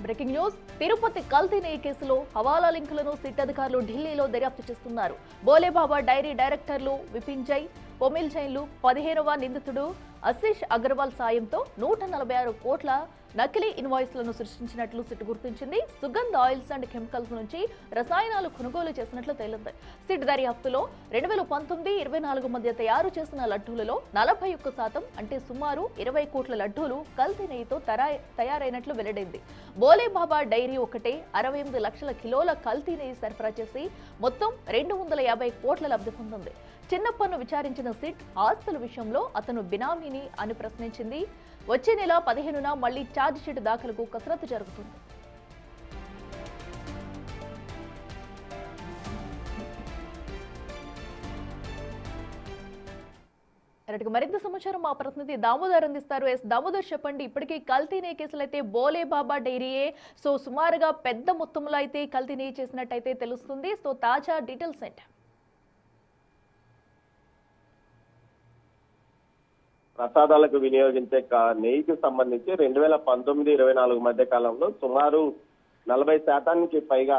Breaking news. Tirupati కల్తీ నెయ్యి కేసులో హవాలా లింకులను సిట్ అధికారులు ఢిల్లీలో దర్యాప్తు చేస్తున్నారు. బోలేబాబా డైరీ డైరెక్టర్లు విపిన్ జైన్, పొమిల్ జైన్లు 15వ నిందితుడు ఆశీష్ అగర్వాల్ సాయంతో 146 కోట్ల నకిలీ ఇన్వాయిస్లను సృష్టించినట్లు సిట్ గుర్తించింది. సుగంధ్ ఆయిల్స్ అండ్ కెమికల్స్ నుంచి రసాయనాలు కొనుగోలు చేసినట్లు తేలింది. సిట్ దర్యాప్తులో 2019-24 మధ్య తయారు చేసిన లడ్డూలలో 41% అంటే సుమారు 20 కోట్ల లడ్డూలు కల్తీ నెయ్యితో తయారైనట్లు వెల్లడైంది. బోలేబాబా డైరీ ఒకటే 68 లక్షల కిలోల కల్తీ నెయ్యి సరఫరా చేసి మొత్తం 250 కోట్ల లబ్ధి పొందింది. చిన్నప్పను విచారించిన సిట్ ఆస్తుల విషయంలో అతను బినామీని అని ప్రశ్నించింది. వచ్చే నెల 15న మళ్లీ ఛార్జ్ షీట్ దాఖలకు కసరత్తు జరుగుతుంది. మరింత సమాచారం మా ప్రతినిధి దామోదర్ అందిస్తారు. దామోదర్, చెప్పండి. ఇప్పటికీ కల్తీ నెయ్యి కేసులు అయితే బోలేబాబా డైరీయే సుమారుగా పెద్ద మొత్తంలో అయితే కల్తీ నెయ్యి చేసినట్టయితే తెలుస్తుంది. తాజా డీటెయిల్స్ ఏంటి? ప్రసాదాలకు వినియోగించే నెయ్యికి సంబంధించి 2019-24 మధ్య కాలంలో సుమారు 40% పైగా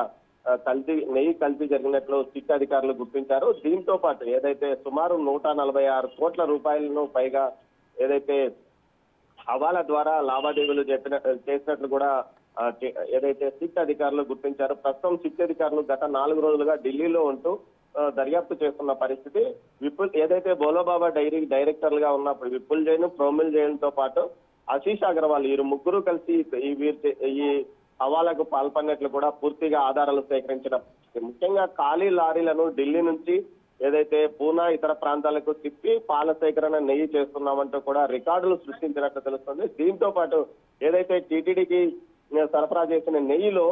నెయ్యి కల్తీ జరిగినట్లు సిట్ అధికారులు గుర్తించారు. దీంతో పాటు ఏదైతే సుమారు 146 కోట్ల రూపాయలను పైగా ఏదైతే హవాలా ద్వారా లావాదేవీలు చేసినట్లు కూడా ఏదైతే సిట్ అధికారులు గుర్తించారు. ప్రస్తుతం సిట్ అధికారులు గత 4 రోజులుగా ఢిల్లీలో ఉంటూ దర్యాప్తు చేస్తున్న పరిస్థితి. ఏదైతే బోలోబాబా డైరీ డైరెక్టర్లుగా ఉన్నప్పుడు విపుల్ జైన్, ప్రోమిల్ జైన్ తో పాటు ఆశీష్ అగర్వాల్ వీరు ముగ్గురు కలిసి ఈ హవాలాకు పాల్పడినట్లు కూడా పూర్తిగా ఆధారాలు సేకరించిన. ముఖ్యంగా ఖాళీ లారీలను ఢిల్లీ నుంచి ఏదైతే పూనా ఇతర ప్రాంతాలకు తిప్పి పాల సేకరణ నెయ్యి చేస్తున్నామంటూ కూడా రికార్డులు సృష్టించినట్లు తెలుస్తుంది. దీంతో పాటు ఏదైతే టీటీడీకి సరఫరా చేసిన నెయ్యిలో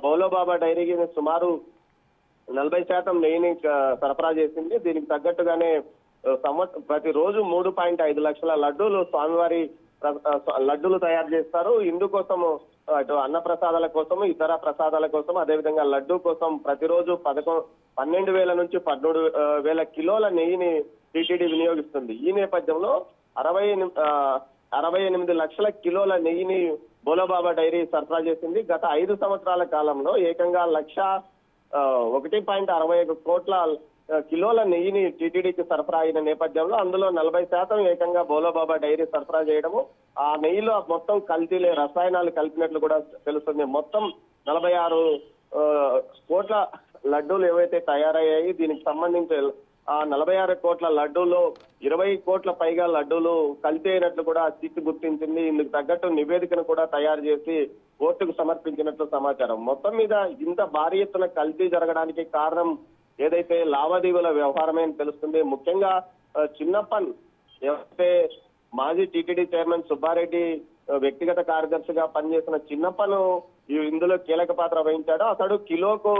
బోలోబాబా డైరీకి సుమారు 40% నెయ్యిని సరఫరా చేసింది. దీనికి తగ్గట్టుగానే ప్రతిరోజు 3.5 లక్షల లడ్డూలు స్వామివారి లడ్డూలు తయారు చేస్తారు. ఇందుకోసము అటు అన్న ప్రసాదాల కోసం, ఇతర ప్రసాదాల కోసం, అదేవిధంగా లడ్డూ కోసం ప్రతిరోజు 12,000 నుంచి 13,000 కిలోల నెయ్యిని టీటీడీ వినియోగిస్తుంది. ఈ నేపథ్యంలో 68 లక్షల కిలోల నెయ్యిని బోలోబాబా డైరీ సరఫరా చేసింది. గత 5 సంవత్సరాల కాలంలో ఏకంగా 1.65 కోట్ల కిలోల నెయ్యిని టీటీడీకి సరఫరా అయిన నేపథ్యంలో అందులో 40% ఏకంగా బోలోబాబా డైరీ సరఫరా చేయడము, ఆ నెయ్యిలో మొత్తం కల్తీలే రసాయనాలు కలిపినట్లు కూడా తెలుస్తుంది. మొత్తం 46 కోట్ల లడ్డూలు ఏవైతే తయారయ్యాయి, దీనికి సంబంధించి ఆ 46 కోట్ల లడ్డూలో 20 కోట్ల పైగా లడ్డూలు కల్తీ అయినట్లు కూడా సిట్ గుర్తించింది. ఇందుకు తగ్గట్టు నివేదికను కూడా తయారు చేసి కోర్టుకు సమర్పించినట్లు సమాచారం. మొత్తం మీద ఇంత భారీ ఎత్తున కల్తీ జరగడానికి కారణం ఏదైతే లావాదేవీల వ్యవహారమే అని తెలుస్తుంది. ముఖ్యంగా చిన్నప్పన్ ఏవైతే మాజీ టీటీడీ చైర్మన్ సుబ్బారెడ్డి వ్యక్తిగత కార్యదర్శిగా పనిచేసిన చిన్నప్పను ఇందులో కీలక పాత్ర వహించాడు. అతడు కిలోకు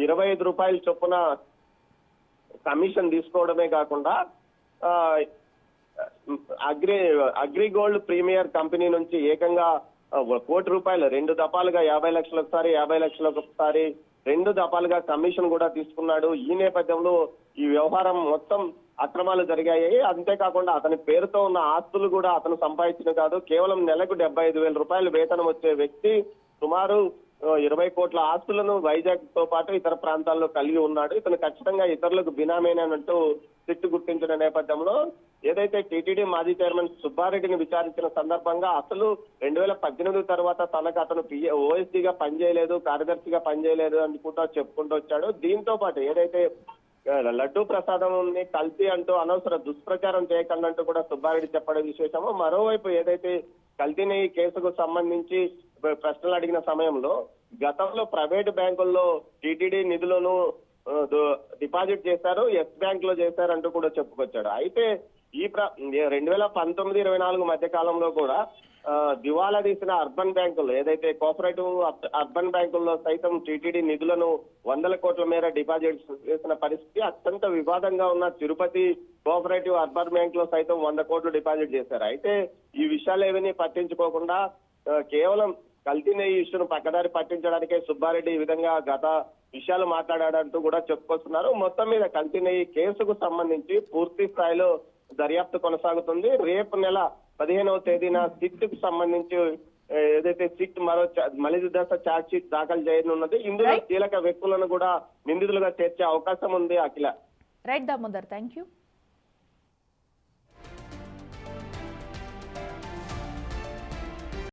25 రూపాయల చొప్పున కమిషన్ తీసుకోవడమే కాకుండా అగ్రిగోల్డ్ ప్రీమియర్ కంపెనీ నుంచి ఏకంగా 1 కోటి రూపాయలు 2 దఫాలుగా 50 లక్షలకు ఒకసారి, 50 లక్షలకు ఒకసారి 2 దఫాలుగా కమిషన్ కూడా తీసుకున్నాడు. ఈ నేపథ్యంలో ఈ వ్యవహారం మొత్తం అక్రమాలు జరిగాయి. అంతేకాకుండా అతని పేరుతో ఉన్న ఆస్తులు కూడా అతను సంపాదించిన కాదు. కేవలం నెలకు 75,000 రూపాయలు వేతనం వచ్చే వ్యక్తి సుమారు 20 కోట్ల ఆస్తులను వైజాగ్ తో పాటు ఇతర ప్రాంతాల్లో కలిగి ఉన్నాడు. ఇతను ఖచ్చితంగా ఇతరులకు బినామేనంటూ సిట్ గుర్తించిన నేపథ్యంలో ఏదైతే టీటీడీ మాజీ చైర్మన్ సుబ్బారెడ్డిని విచారించిన సందర్భంగా అసలు 2018 తర్వాత తనకు అతను ఓఎస్డీగా పనిచేయలేదు, కార్యదర్శిగా పనిచేయలేదు అనుకుంటూ చెప్పుకుంటూ వచ్చాడు. దీంతో పాటు ఏదైతే లడ్డూ ప్రసాదం కల్తీ అంటూ అనవసర దుష్ప్రచారం చేయకండంటూ కూడా సుబ్బారెడ్డి చెప్పడం విశేషము. మరోవైపు ఏదైతే కల్తీ నెయ్యి కేసుకు సంబంధించి ప్రశ్నలు అడిగిన సమయంలో గతంలో ప్రైవేటు బ్యాంకుల్లో టీటీడీ నిధులను డిపాజిట్ చేశారు, ఎస్ బ్యాంక్ లో చేశారంటూ కూడా చెప్పుకొచ్చాడు. అయితే ఈ 2019-24 మధ్య కాలంలో కూడా దివాలా తీసిన అర్బన్ బ్యాంకుల్లో ఏదైతే కోఆపరేటివ్ అర్బన్ బ్యాంకుల్లో సైతం టీటీడీ నిధులను 100 కోట్ల మేర డిపాజిట్ చేసిన పరిస్థితి. అత్యంత వివాదంగా ఉన్న తిరుపతి కోఆపరేటివ్ అర్బన్ బ్యాంక్ లో సైతం 100 కోట్లు డిపాజిట్ చేశారు. అయితే ఈ విషయాలు ఏమీ పట్టించుకోకుండా కేవలం కల్తీ నెయ్యి ఇష్యూను పక్కదారి పట్టించడానికే సుబ్బారెడ్డి ఈ విధంగా గత విషయాలు మాట్లాడాడంటూ కూడా చెప్పుకొస్తున్నారు. మొత్తం మీద కల్తీ నెయ్యి కేసుకు సంబంధించి పూర్తి స్థాయిలో దర్యాప్తు కొనసాగుతుంది. రేపు నెల 15వ తేదీన సిట్ కు సంబంధించి ఏదైతే మళ్ళీ దశ ఛార్జ్ షీట్ దాఖలు చేయనున్నది. ఇందులో కీలక వ్యక్తులను కూడా నిందితులుగా చేర్చే అవకాశం ఉంది. Akhila. Right Damodar, thank you.